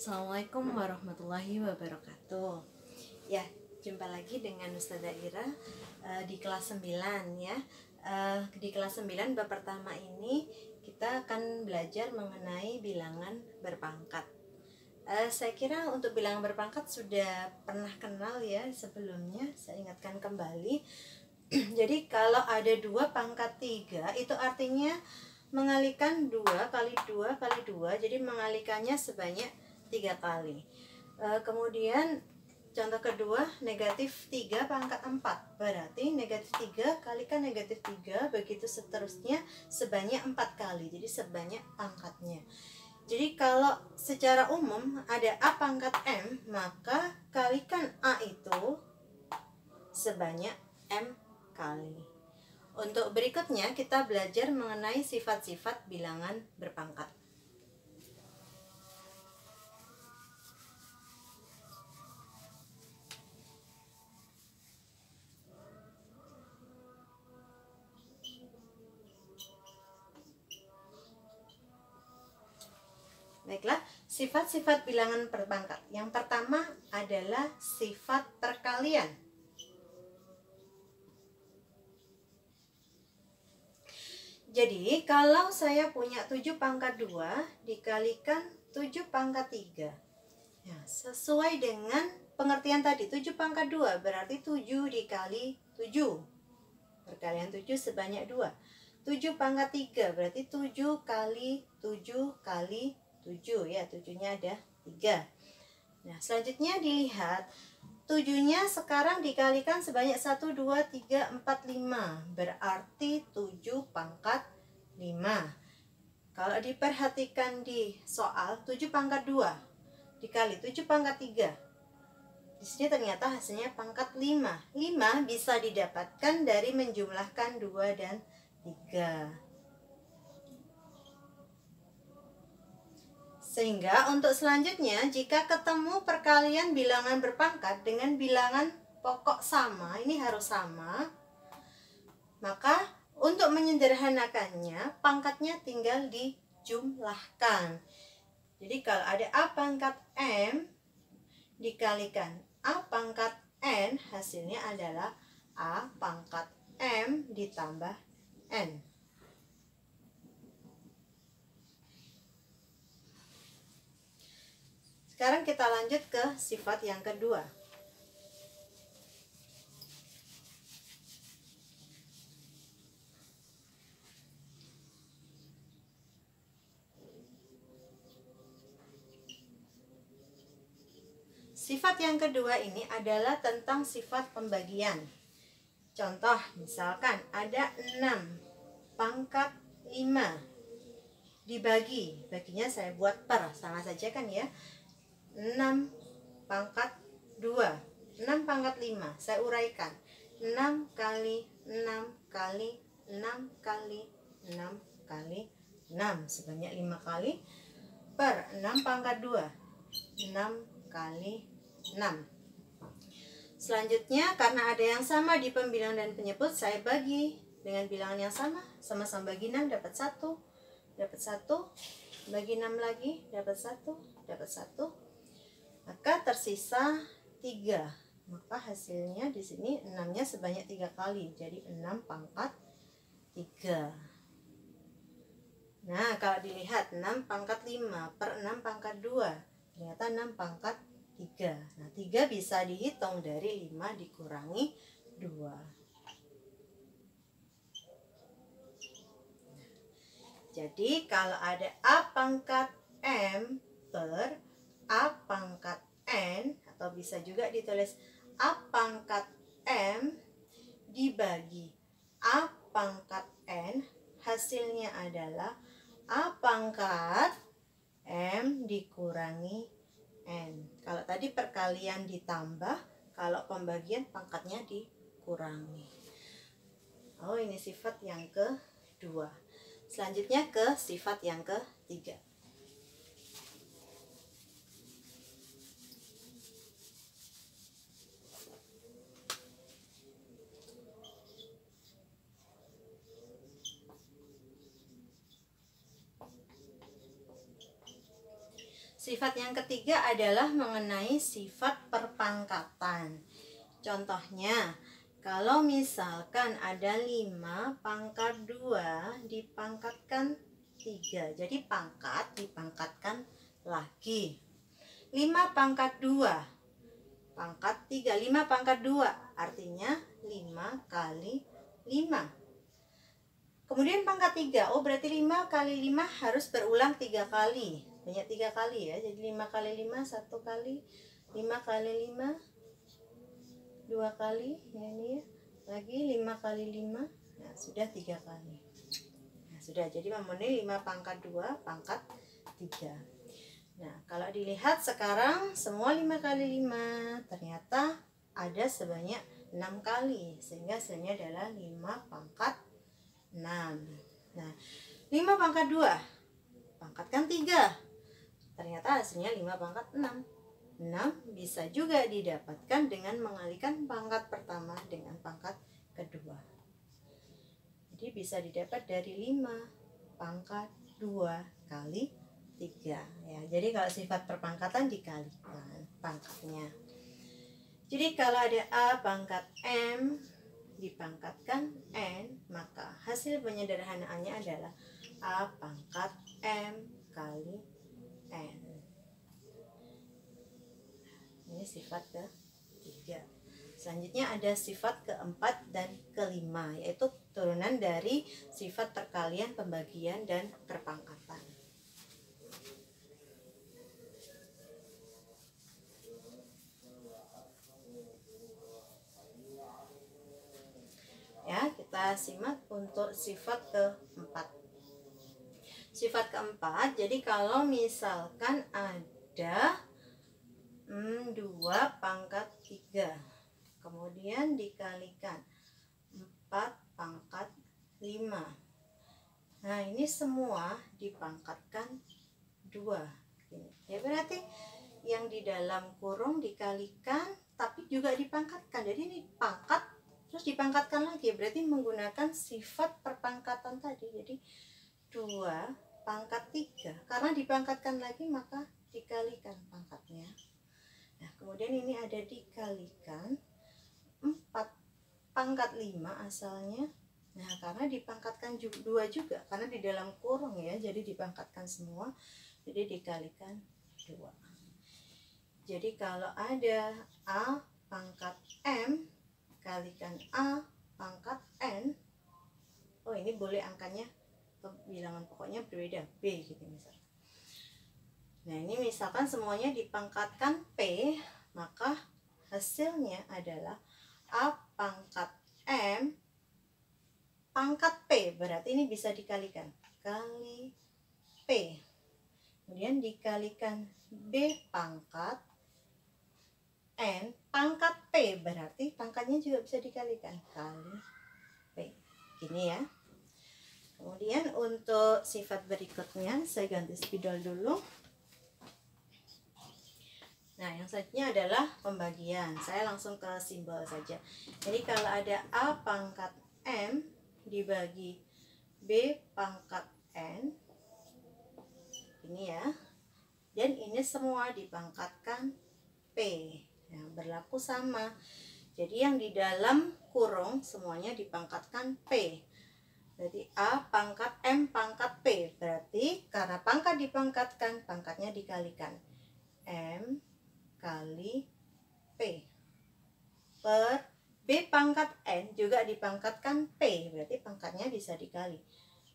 Assalamualaikum warahmatullahi wabarakatuh. Ya, jumpa lagi dengan Ustazah Ira di kelas 9 ya. Di kelas 9 bab pertama ini kita akan belajar mengenai bilangan berpangkat. Saya kira untuk bilangan berpangkat sudah pernah kenal ya sebelumnya. Saya ingatkan kembali. Jadi kalau ada 2 pangkat 3 itu artinya mengalikan 2 kali 2 kali 2, jadi mengalikannya sebanyak 3 kali. Kemudian contoh kedua, negatif 3 pangkat 4, berarti negatif 3 kalikan negatif 3, begitu seterusnya sebanyak 4 kali, jadi sebanyak pangkatnya. Jadi kalau secara umum ada A pangkat M, maka kalikan A itu sebanyak M kali. Untuk berikutnya kita belajar mengenai sifat-sifat bilangan berpangkat. Baiklah, sifat-sifat bilangan berpangkat. Yang pertama adalah sifat perkalian. Jadi, kalau saya punya 7 pangkat 2 dikalikan 7 pangkat 3. Ya, sesuai dengan pengertian tadi, 7 pangkat 2 berarti 7 dikali 7. Perkalian 7 sebanyak 2. 7 pangkat 3 berarti 7 kali 7 kali 7 ya, 7-nya ada 3. Nah, selanjutnya dilihat 7-nya sekarang dikalikan sebanyak 1, 2, 3, 4, 5. Berarti 7 pangkat 5. Kalau diperhatikan di soal 7 pangkat 2 dikali 7 pangkat 3. Di sini ternyata hasilnya pangkat 5. 5 bisa didapatkan dari menjumlahkan 2 dan 3. Sehingga untuk selanjutnya, jika ketemu perkalian bilangan berpangkat dengan bilangan pokok sama, ini harus sama, maka untuk menyederhanakannya, pangkatnya tinggal dijumlahkan. Jadi kalau ada A pangkat M dikalikan A pangkat N, hasilnya adalah A pangkat M ditambah N. Sekarang kita lanjut ke sifat yang kedua. Sifat yang kedua ini adalah tentang sifat pembagian. Contoh, misalkan ada 6 pangkat 5 dibagi. Baginya saya buat per, sama saja kan ya. 6 pangkat 2, 6 pangkat 5, saya uraikan 6 kali 6 kali 6 kali 6 kali 6 sebanyak 5 kali per 6 pangkat 2, 6 kali 6. Selanjutnya karena ada yang sama di pembilangan dan penyebut, saya bagi dengan bilangan yang sama, sama-sama bagi 6 dapat 1, dapat 1, bagi 6 lagi dapat 1, dapat 1. Maka tersisa 3. Maka hasilnya di sini 6-nya sebanyak 3 kali. Jadi 6 pangkat 3. Nah, kalau dilihat 6 pangkat 5 per 6 pangkat 2, ternyata 6 pangkat 3. Nah, 3 bisa dihitung dari 5 dikurangi 2. Jadi kalau ada A pangkat M per A pangkat N, atau bisa juga ditulis A pangkat M dibagi A pangkat N, hasilnya adalah A pangkat M dikurangi N. Kalau tadi perkalian ditambah, kalau pembagian pangkatnya dikurangi. Oh, ini sifat yang kedua. Selanjutnya ke sifat yang ketiga. Sifat yang ketiga adalah mengenai sifat perpangkatan. Contohnya, kalau misalkan ada 5 pangkat 2 dipangkatkan 3. Jadi pangkat dipangkatkan lagi. 5 pangkat 2 pangkat 3. 5 pangkat 2 artinya 5 kali 5. Kemudian pangkat 3. Oh, berarti 5 kali 5 harus berulang 3 kali. Banyak 3 kali ya. Jadi 5 kali 5 1 kali. 5 kali 5 2 kali. Ya, ini ya. Lagi 5 kali 5. Nah, sudah 3 kali. Nah, sudah. Jadi memenuhi 5 pangkat 2 pangkat 3. Nah, kalau dilihat sekarang semua 5 kali 5 ternyata ada sebanyak 6 kali. Sehingga hasilnya adalah 5 pangkat 6. Nah, 5 pangkat 2 pangkatkan 3. Ternyata hasilnya 5 pangkat 6. 6 bisa juga didapatkan dengan mengalihkan pangkat pertama dengan pangkat kedua. Jadi bisa didapat dari 5 pangkat 2 kali 3 ya. Jadi kalau sifat perpangkatan dikalikan pangkatnya. Jadi kalau ada A pangkat M dipangkatkan N, maka hasil penyederhanaannya adalah A pangkat M kali N. Ini sifat ketiga. Selanjutnya ada sifat keempat dan kelima, yaitu turunan dari sifat perkalian, pembagian, dan perpangkatan. Ya, kita simak untuk sifat keempat. Sifat keempat, jadi kalau misalkan ada 2 pangkat 3 kemudian dikalikan 4 pangkat 5. Nah, ini semua dipangkatkan 2. Ya, berarti yang di dalam kurung dikalikan tapi juga dipangkatkan. Jadi ini pangkat terus dipangkatkan lagi, berarti menggunakan sifat perpangkatan tadi. Jadi 2 pangkat 3, karena dipangkatkan lagi maka dikalikan pangkatnya. Nah, kemudian ini ada dikalikan 4 pangkat 5 asalnya. Nah, karena dipangkatkan 2 juga, karena di dalam kurung ya, jadi dipangkatkan semua, jadi dikalikan 2. Jadi kalau ada A pangkat M kalikan A pangkat N, oh ini boleh angkanya bilangan pokoknya berbeda, B gitu misalnya. Nah, ini misalkan semuanya dipangkatkan P, maka hasilnya adalah A pangkat M pangkat P, berarti ini bisa dikalikan kali P. Kemudian dikalikan B pangkat N pangkat P, berarti pangkatnya juga bisa dikalikan kali P. Gini ya. Kemudian untuk sifat berikutnya saya ganti spidol dulu. Nah, yang selanjutnya adalah pembagian. Saya langsung ke simbol saja. Jadi kalau ada A pangkat M dibagi B pangkat N, ini ya. Dan ini semua dipangkatkan P. Nah, berlaku sama. Jadi yang di dalam kurung semuanya dipangkatkan P. Berarti A pangkat M pangkat P. Berarti karena pangkat dipangkatkan, pangkatnya dikalikan. M kali P per B pangkat N juga dipangkatkan P, berarti pangkatnya bisa dikali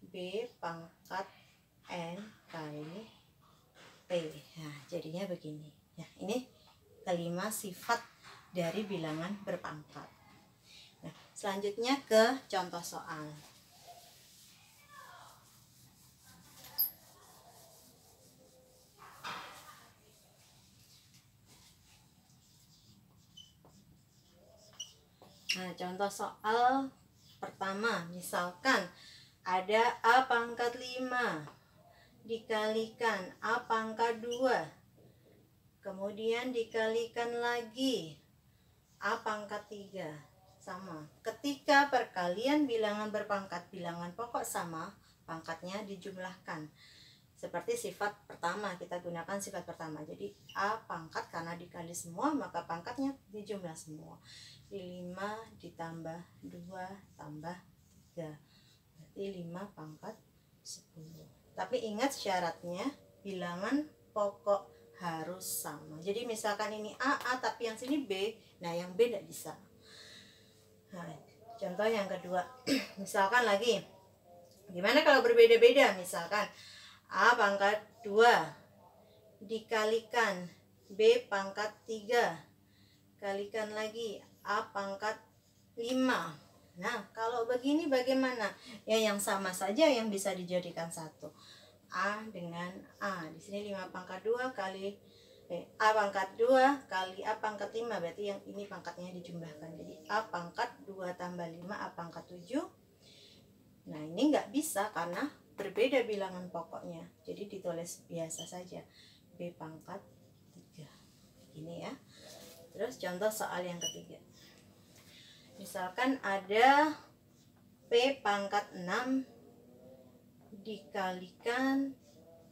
B pangkat N kali P. Nah, jadinya begini ya. Ini kelima sifat dari bilangan berpangkat. Nah, selanjutnya ke contoh soal. Nah, contoh soal pertama, misalkan ada A pangkat 5 dikalikan A pangkat 2, kemudian dikalikan lagi A pangkat 3, sama. Ketika perkalian bilangan berpangkat, bilangan pokok sama, pangkatnya dijumlahkan. seperti sifat pertama, kita gunakan sifat pertama. Jadi A pangkat, karena dikali semua maka pangkatnya dijumlah semua. Di 5 ditambah 2 tambah 3, berarti 5 pangkat 10. Tapi ingat syaratnya, bilangan pokok harus sama. Jadi misalkan ini A tapi yang sini B, nah yang B tidak bisa. Nah, contoh yang kedua, misalkan lagi, gimana kalau berbeda-beda? Misalkan A pangkat 2 dikalikan B pangkat 3, kalikan lagi A pangkat 5. Nah, kalau begini bagaimana? Ya yang sama saja yang bisa dijadikan satu. A dengan A. Di sini 5 pangkat 2 kali A pangkat 2 kali A pangkat 5, berarti yang ini pangkatnya dijumlahkan. Jadi A pangkat 2 tambah 5, A pangkat 7. Nah, ini nggak bisa karena berbeda bilangan pokoknya. Jadi ditulis biasa saja, B pangkat 3. Gini ya. Terus contoh soal yang ketiga. Misalkan ada P pangkat 6 dikalikan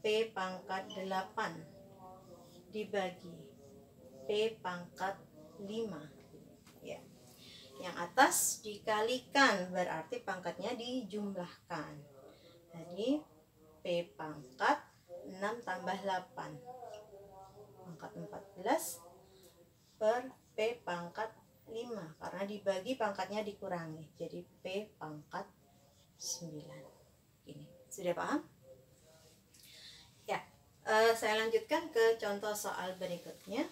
P pangkat 8 dibagi P pangkat 5 ya. Yang atas dikalikan berarti pangkatnya dijumlahkan. Jadi P pangkat 6 tambah 8 pangkat 14 per P pangkat 5, karena dibagi pangkatnya dikurangi, jadi P pangkat 9. Ini sudah paham? Ya, saya lanjutkan ke contoh soal berikutnya.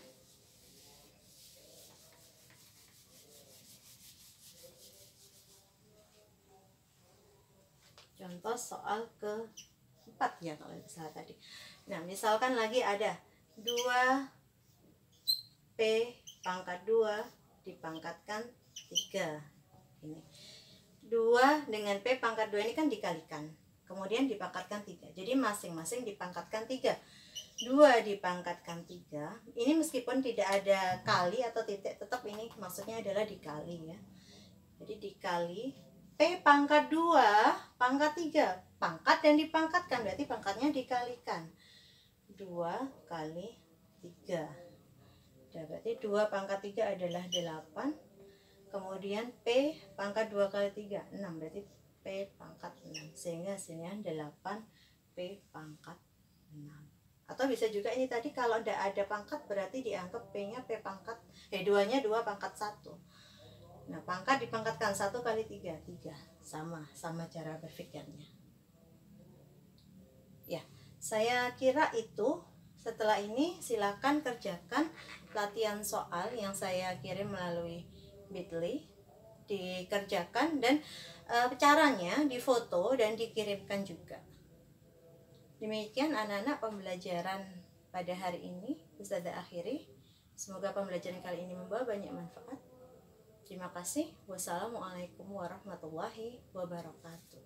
Contoh soal keempat ya kalau misalnya tadi. Nah, misalkan lagi ada 2P pangkat 2 dipangkatkan 3. Ini 2 dengan P pangkat 2 ini kan dikalikan, kemudian dipangkatkan 3. Jadi masing-masing dipangkatkan 3. 2 dipangkatkan 3. Ini meskipun tidak ada kali atau titik, tetap ini maksudnya adalah dikali ya. Jadi dikali P pangkat 2 pangkat 3. Pangkat dan dipangkatkan, berarti pangkatnya dikalikan. 2 kali 3. Berarti 2 pangkat 3 adalah 8. Kemudian P pangkat 2 kali 3, 6. Berarti P pangkat 6. Sehingga hasilnya 8 P pangkat 6. Atau bisa juga ini tadi kalau tidak ada pangkat berarti dianggap P-nya P pangkat 2-nya 2 pangkat 1. Nah, pangkat dipangkatkan 1 kali 3, 3. Sama cara berpikirnya. Ya, saya kira itu. Setelah ini silakan kerjakan latihan soal yang saya kirim melalui Bitly, dikerjakan dan caranya difoto dan dikirimkan juga. Demikian anak-anak pembelajaran pada hari ini Ustazah akhiri. Semoga pembelajaran kali ini membawa banyak manfaat. Terima kasih. Wassalamualaikum warahmatullahi wabarakatuh.